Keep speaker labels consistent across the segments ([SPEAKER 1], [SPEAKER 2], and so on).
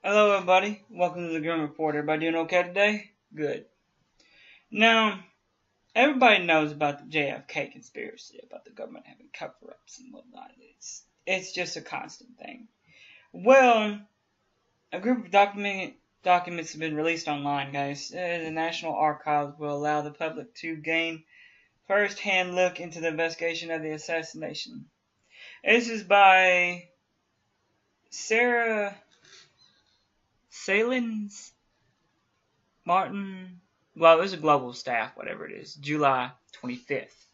[SPEAKER 1] Hello, everybody. Welcome to the Grim Report. Everybody doing okay today? Good. Now, everybody knows about the JFK conspiracy, about the government having cover-ups and whatnot. It's just a constant thing. Well, a group of documents have been released online, guys. The National Archives will allow the public to gain first-hand look into the investigation of the assassination. This is by Sarah Salins Martin. Well, it was a global staff, whatever it is, July 25th.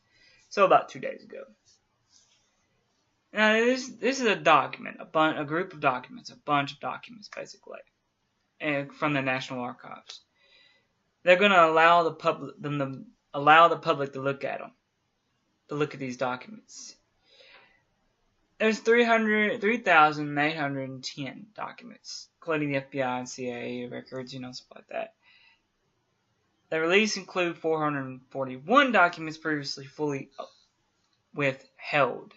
[SPEAKER 1] So about 2 days ago. Now, this is a document, a group of documents, a bunch of documents, basically, from the National Archives. They're going to allow the public to look at them, to look at these documents. There's 3,810 documents, including the FBI and CIA records, stuff like that. The release include 441 documents previously fully withheld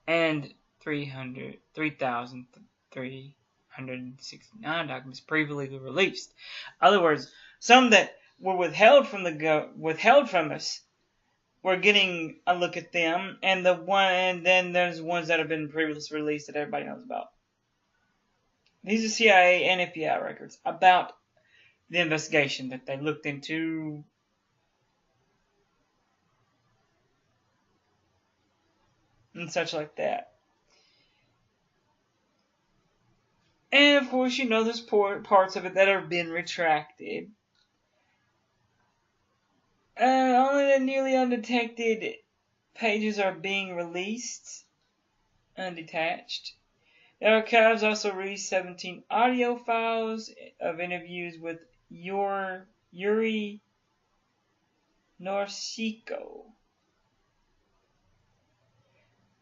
[SPEAKER 1] and 3,369 documents previously released. In other words, some that were withheld from us, we're getting a look at them, and then there's ones that have been previously released that everybody knows about. These are CIA and FBI records about the investigation that they looked into. And such like that. And of course, there's parts of it that are being retracted. Only the nearly undetected pages are being released, undetached. The archives also released 17 audio files of interviews with Yuri Norciko,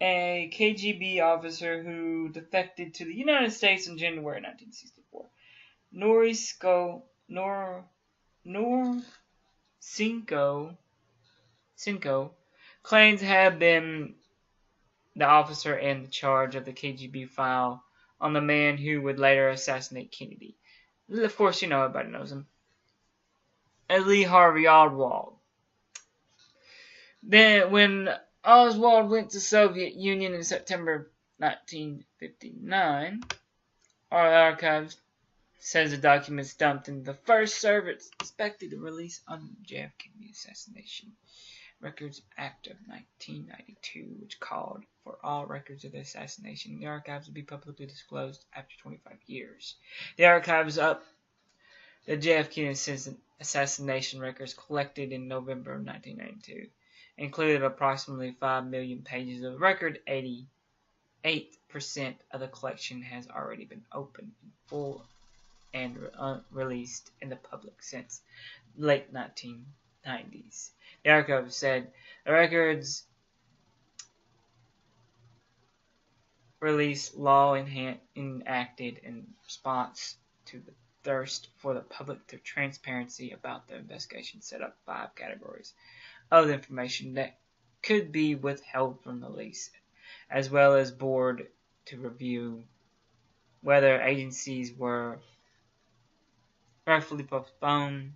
[SPEAKER 1] a KGB officer who defected to the United States in January 1964. Norciko claims to have been the officer in charge of the KGB file on the man who would later assassinate Kennedy. Of course, everybody knows him. Lee Harvey Oswald. Then, when Oswald went to Soviet Union in September 1959, our archives says the documents dumped in the first servers expected to release on the JFK Assassination Records Act of 1992, which called for all records of the assassination in the archives to be publicly disclosed after 25 years. The archives up the JFK assassination records collected in November of 1992 included approximately 5 million pages of record. 88% of the collection has already been opened in full and released in the public since late 1990s. The archive said the records release law enacted in response to the thirst for the public to transparency about the investigation, set up 5 categories of information that could be withheld from the release, as well as board to review whether agencies were rightfully postponing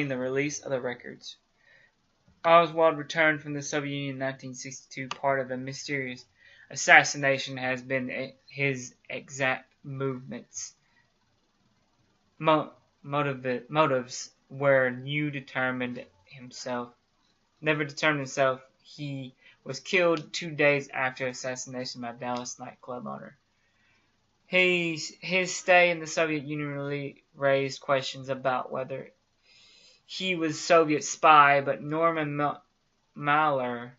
[SPEAKER 1] the release of the records. Oswald returned from the Soviet Union in 1962. Part of the mysterious assassination has been his exact movements. Motives were never determined himself. He was killed 2 days after assassination by Dallas nightclub owner. His stay in the Soviet Union really raised questions about whether he was a Soviet spy, but Norman Mailer,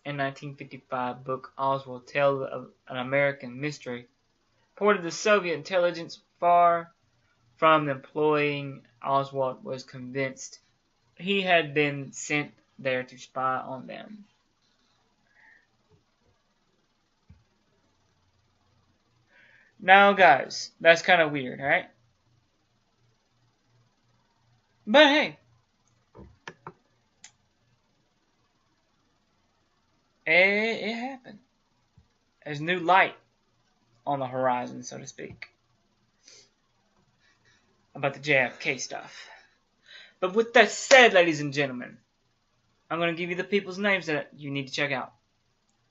[SPEAKER 1] in 1955 book Oswald Tales of an American Mystery, reported the Soviet intelligence, far from employing Oswald, was convinced he had been sent there to spy on them. Now, guys, that's kind of weird, right? But hey, it happened. There's new light on the horizon, so to speak, about the JFK stuff. But with that said, ladies and gentlemen, I'm going to give you the people's names that you need to check out.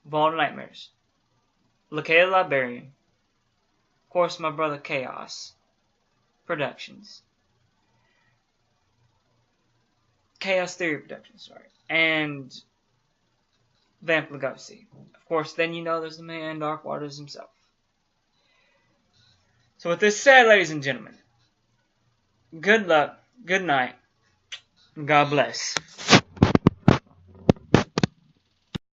[SPEAKER 1] Vault of Nightmares, LaKayla Librarian, of course my brother Chaos Productions, Chaos Theory Productions, sorry, and Vamp Lugosi. Of course, then you know there's the man Dark Waters himself. So with this said, ladies and gentlemen, good luck, good night, and God bless.